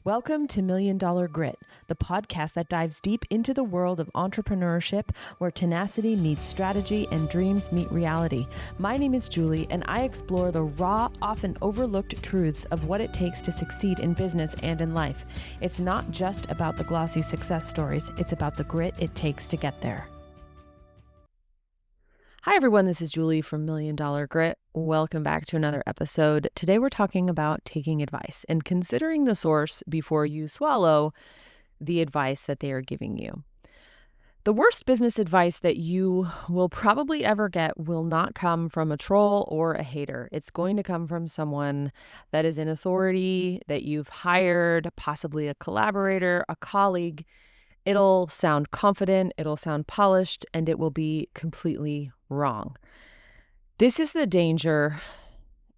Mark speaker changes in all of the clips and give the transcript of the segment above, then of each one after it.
Speaker 1: Welcome to Million Dollar Grit, the podcast that dives deep into the world of entrepreneurship where tenacity meets strategy and dreams meet reality. My name is Julie, and I explore the raw, often overlooked truths of what it takes to succeed in business and in life. It's not just about the glossy success stories, it's about the grit it takes to get there. Hi everyone, this is Julie from Million Dollar Grit. Welcome back to another episode. Today we're talking about taking advice and considering the source before you swallow the advice that they are giving you. The worst business advice that you will probably ever get will not come from a troll or a hater. It's going to come from someone that is in authority, that you've hired, possibly a collaborator, a colleague. It'll sound confident, it'll sound polished, and it will be completely wrong. This is the danger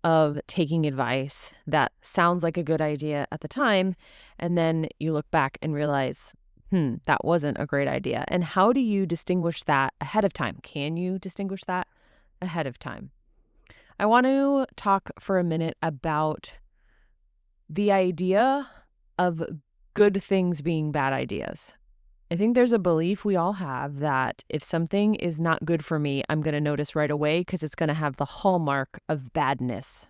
Speaker 1: of taking advice that sounds like a good idea at the time, and then you look back and realize, that wasn't a great idea. And how do you distinguish that ahead of time? Can you distinguish that ahead of time? I want to talk for a minute about the idea of good things being bad ideas. I think there's a belief we all have that if something is not good for me, I'm going to notice right away because it's going to have the hallmark of badness,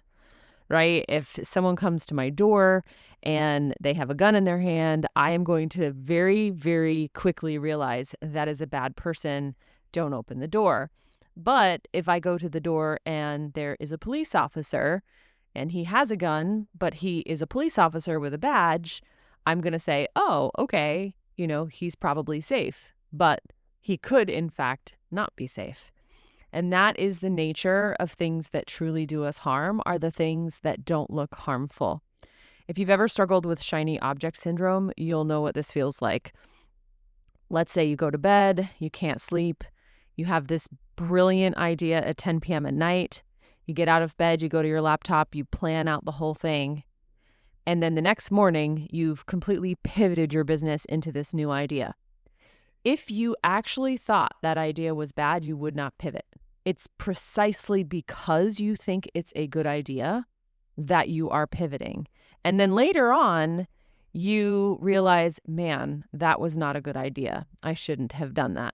Speaker 1: right? If someone comes to my door and they have a gun in their hand, I am going to very, very quickly realize that is a bad person. Don't open the door. But if I go to the door and there is a police officer and he has a gun, but he is a police officer with a badge, I'm going to say, oh, okay. He's probably safe, but he could, in fact, not be safe. And that is the nature of things that truly do us harm, are the things that don't look harmful. If you've ever struggled with shiny object syndrome, you'll know what this feels like. Let's say you go to bed, you can't sleep, you have this brilliant idea at 10 p.m. at night, you get out of bed, you go to your laptop, you plan out the whole thing. And then the next morning, you've completely pivoted your business into this new idea. If you actually thought that idea was bad, you would not pivot. It's precisely because you think it's a good idea that you are pivoting. And then later on, you realize, man, that was not a good idea. I shouldn't have done that.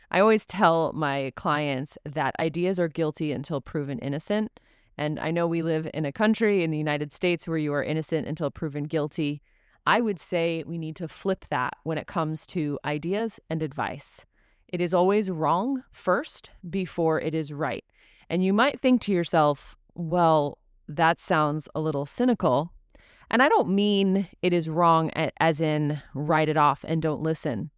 Speaker 1: I always tell my clients that ideas are guilty until proven innocent. And I know we live in a country in the United States where you are innocent until proven guilty. I would say we need to flip that when it comes to ideas and advice. It is always wrong first before it is right. And you might think to yourself, well, that sounds a little cynical. And I don't mean it is wrong as in write it off and don't listen.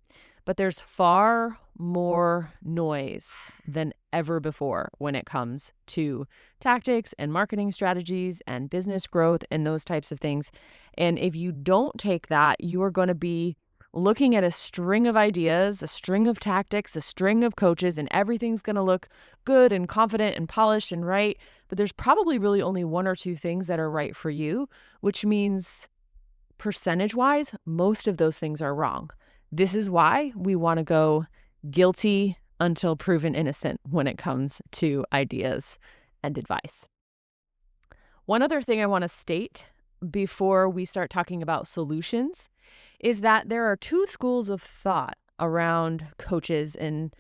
Speaker 1: But there's far more noise than ever before when it comes to tactics and marketing strategies and business growth and those types of things. And if you don't take that, you are going to be looking at a string of ideas, a string of tactics, a string of coaches, and everything's going to look good and confident and polished and right. But there's probably really only one or two things that are right for you, which means percentage-wise, most of those things are wrong. This is why we want to go guilty until proven innocent when it comes to ideas and advice. One other thing I want to state before we start talking about solutions is that there are two schools of thought around coaches in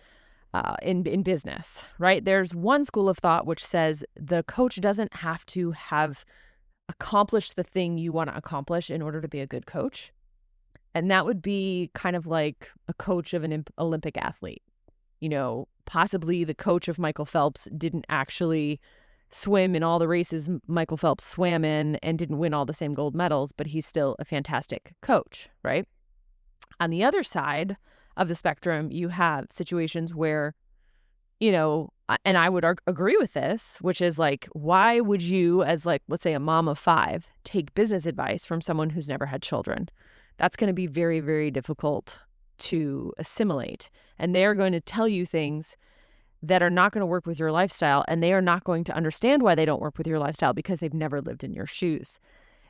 Speaker 1: business, right? There's one school of thought which says the coach doesn't have to have accomplished the thing you want to accomplish in order to be a good coach. And that would be kind of like a coach of an Olympic athlete. Possibly the coach of Michael Phelps didn't actually swim in all the races Michael Phelps swam in and didn't win all the same gold medals, but he's still a fantastic coach, right? On the other side of the spectrum, you have situations where, and I would agree with this, which is like, why would you, as like, let's say a mom of 5, take business advice from someone who's never had children? That's going to be very, very difficult to assimilate. And they are going to tell you things that are not going to work with your lifestyle. And they are not going to understand why they don't work with your lifestyle because they've never lived in your shoes.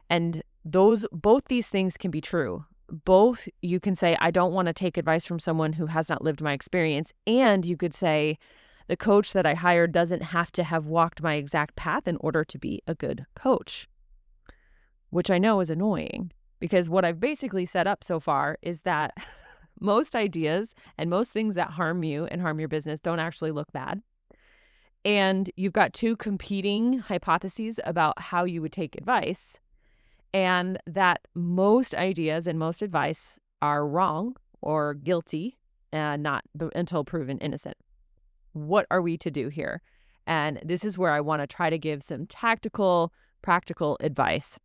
Speaker 1: And both these things can be true. Both you can say, I don't want to take advice from someone who has not lived my experience. And you could say, the coach that I hired doesn't have to have walked my exact path in order to be a good coach, which I know is annoying. Because what I've basically set up so far is that most ideas and most things that harm you and harm your business don't actually look bad. And you've got two competing hypotheses about how you would take advice, and that most ideas and most advice are wrong or guilty and not until proven innocent. What are we to do here? And this is where I want to try to give some tactical, practical advice.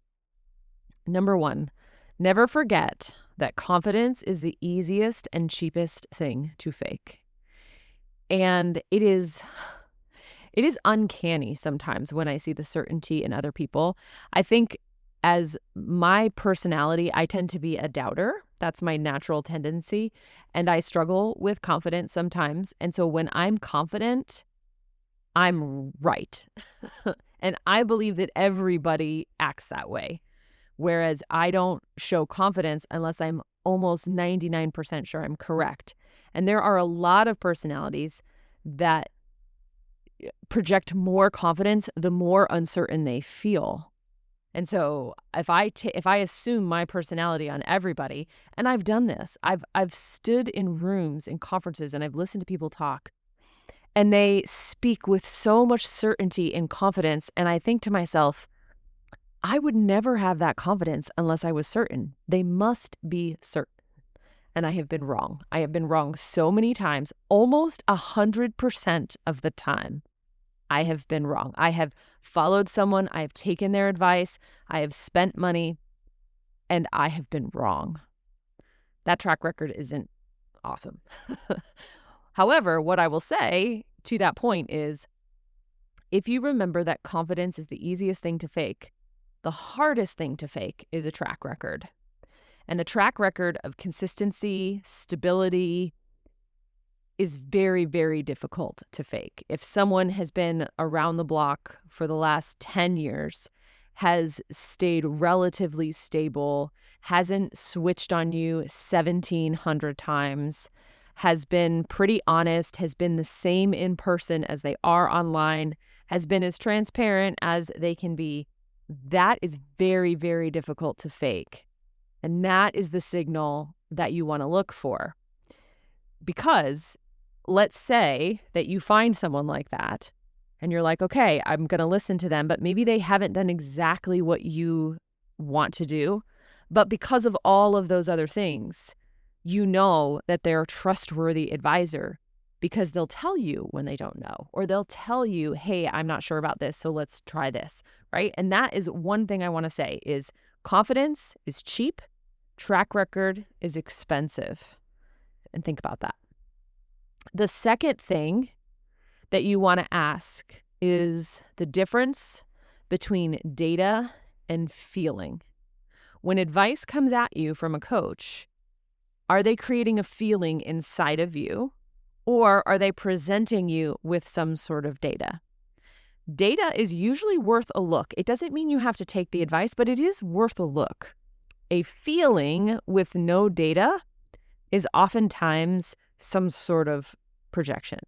Speaker 1: Number one, never forget that confidence is the easiest and cheapest thing to fake. And it is uncanny sometimes when I see the certainty in other people. I think as my personality, I tend to be a doubter. That's my natural tendency. And I struggle with confidence sometimes. And so when I'm confident, I'm right. And I believe that everybody acts that way. Whereas I don't show confidence unless I'm almost 99% sure I'm correct. And there are a lot of personalities that project more confidence the more uncertain they feel. And so if I assume my personality on everybody, and I've done this, I've stood in rooms in conferences and I've listened to people talk, and they speak with so much certainty and confidence, and I think to myself, I would never have that confidence unless I was certain. They must be certain. And I have been wrong. I have been wrong so many times, almost 100% of the time. I have been wrong. I have followed someone, I have taken their advice, I have spent money, and I have been wrong. That track record isn't awesome. However, what I will say to that point is, if you remember that confidence is the easiest thing to fake, the hardest thing to fake is a track record. And a track record of consistency, stability, is very, very difficult to fake. If someone has been around the block for the last 10 years, has stayed relatively stable, hasn't switched on you 1,700 times, has been pretty honest, has been the same in person as they are online, has been as transparent as they can be, that is very, very difficult to fake. And that is the signal that you want to look for. Because let's say that you find someone like that and you're like, okay, I'm going to listen to them, but maybe they haven't done exactly what you want to do. But because of all of those other things, you know that they're a trustworthy advisor because they'll tell you when they don't know, or they'll tell you, hey, I'm not sure about this, so let's try this, right? And that is one thing I want to say is confidence is cheap, track record is expensive. And think about that. The second thing that you want to ask is the difference between data and feeling. When advice comes at you from a coach, are they creating a feeling inside of you, or are they presenting you with some sort of data? Data is usually worth a look. It doesn't mean you have to take the advice, but it is worth a look. A feeling with no data is oftentimes some sort of projection.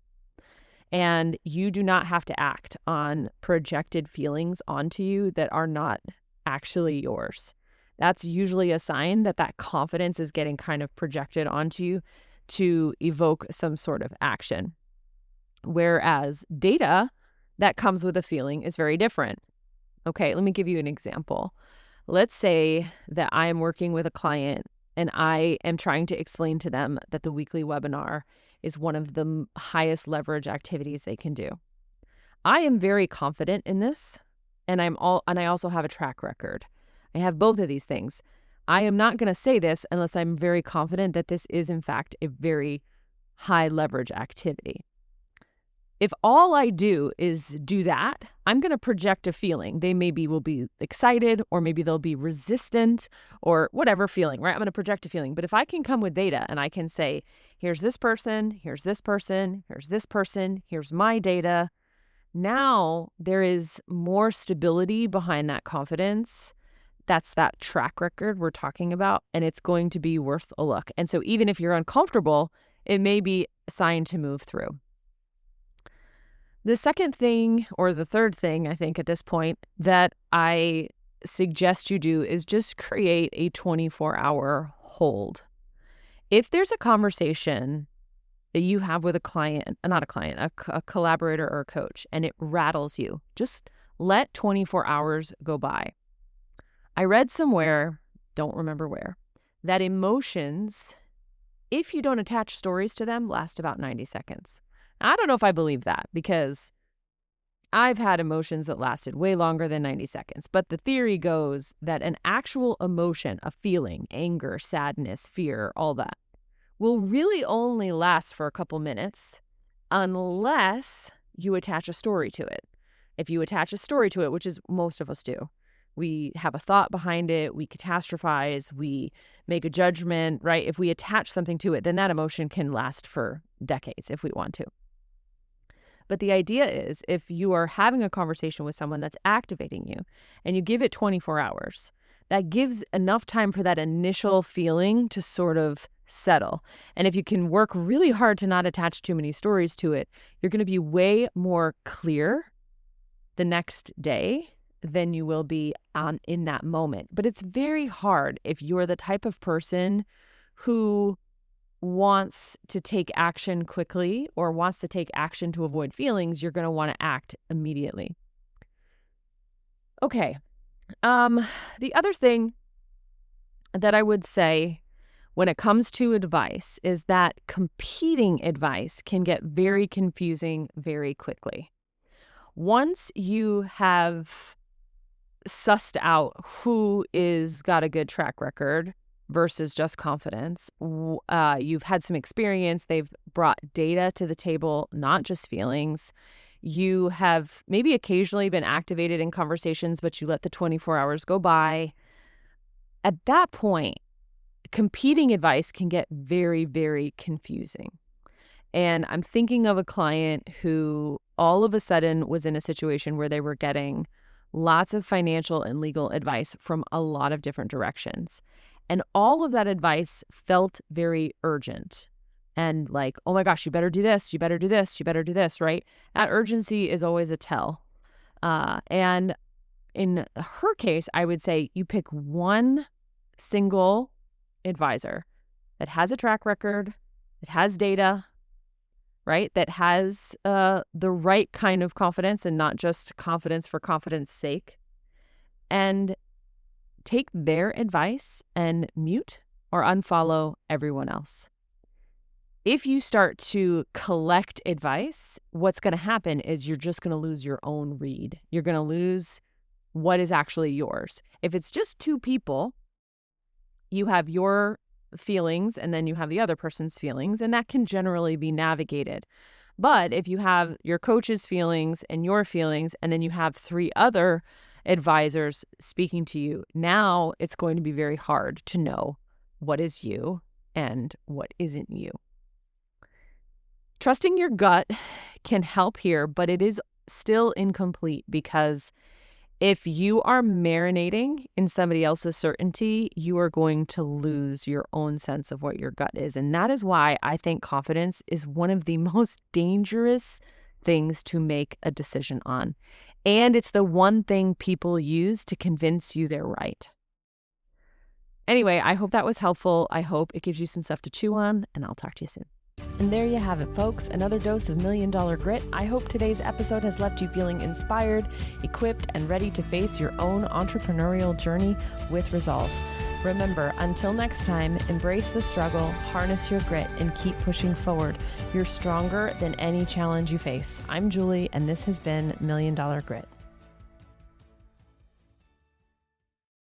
Speaker 1: And you do not have to act on projected feelings onto you that are not actually yours. That's usually a sign that that confidence is getting kind of projected onto you to evoke some sort of action. Whereas data that comes with a feeling is very different. Okay, let me give you an example. Let's say that I am working with a client and I am trying to explain to them that the weekly webinar is one of the highest leverage activities they can do. I am very confident in this, and I also have a track record. I have both of these things. I am not going to say this unless I'm very confident that this is in fact a very high leverage activity. If all I do is do that, I'm going to project a feeling. They maybe will be excited, or maybe they'll be resistant, or whatever feeling, right? I'm going to project a feeling. But if I can come with data and I can say, here's this person, here's this person, here's this person, here's my data, now there is more stability behind that confidence. That's that track record we're talking about, and it's going to be worth a look. And so even if you're uncomfortable, it may be a sign to move through. The second thing, or the third thing, I think at this point, that I suggest you do is just create a 24-hour hold. If there's a conversation that you have with a client, not a client, a collaborator or a coach, and it rattles you, just let 24 hours go by. I read somewhere, don't remember where, that emotions, if you don't attach stories to them, last about 90 seconds. I don't know if I believe that, because I've had emotions that lasted way longer than 90 seconds. But the theory goes that an actual emotion, a feeling, anger, sadness, fear, all that, will really only last for a couple minutes unless you attach a story to it. If you attach a story to it, which is most of us do, we have a thought behind it, we catastrophize, we make a judgment, right? If we attach something to it, then that emotion can last for decades if we want to. But the idea is, if you are having a conversation with someone that's activating you and you give it 24 hours, that gives enough time for that initial feeling to sort of settle. And if you can work really hard to not attach too many stories to it, you're going to be way more clear the next day than you will be in that moment. But it's very hard if you're the type of person who wants to take action quickly or wants to take action to avoid feelings. You're going to want to act immediately. Okay. The other thing that I would say when it comes to advice is that competing advice can get very confusing very quickly. Once you have sussed out who is got a good track record versus just confidence, you've had some experience, they've brought data to the table, not just feelings. You have maybe occasionally been activated in conversations, but you let the 24 hours go by. At that point, competing advice can get very, very confusing. And I'm thinking of a client who all of a sudden was in a situation where they were getting lots of financial and legal advice from a lot of different directions. And all of that advice felt very urgent and like, oh my gosh, you better do this, you better do this, you better do this, right? That urgency is always a tell. And in her case, I would say you pick one single advisor that has a track record, that has data, right? That has the right kind of confidence and not just confidence for confidence sake. And take their advice and mute or unfollow everyone else. If you start to collect advice, what's going to happen is you're just going to lose your own read. You're going to lose what is actually yours. If it's just two people, you have your feelings and then you have the other person's feelings, and that can generally be navigated. But if you have your coach's feelings and your feelings, and then you have three other advisors speaking to you, now it's going to be very hard to know what is you and what isn't you. Trusting your gut can help here, but it is still incomplete, because if you are marinating in somebody else's certainty, you are going to lose your own sense of what your gut is. And that is why I think confidence is one of the most dangerous things to make a decision on. And it's the one thing people use to convince you they're right. Anyway, I hope that was helpful. I hope it gives you some stuff to chew on, and I'll talk to you soon. And there you have it, folks. Another dose of $1 Million Grit. I hope today's episode has left you feeling inspired, equipped, and ready to face your own entrepreneurial journey with resolve. Remember, until next time, embrace the struggle, harness your grit, and keep pushing forward. You're stronger than any challenge you face. I'm Julie, and this has been $1 Million Grit.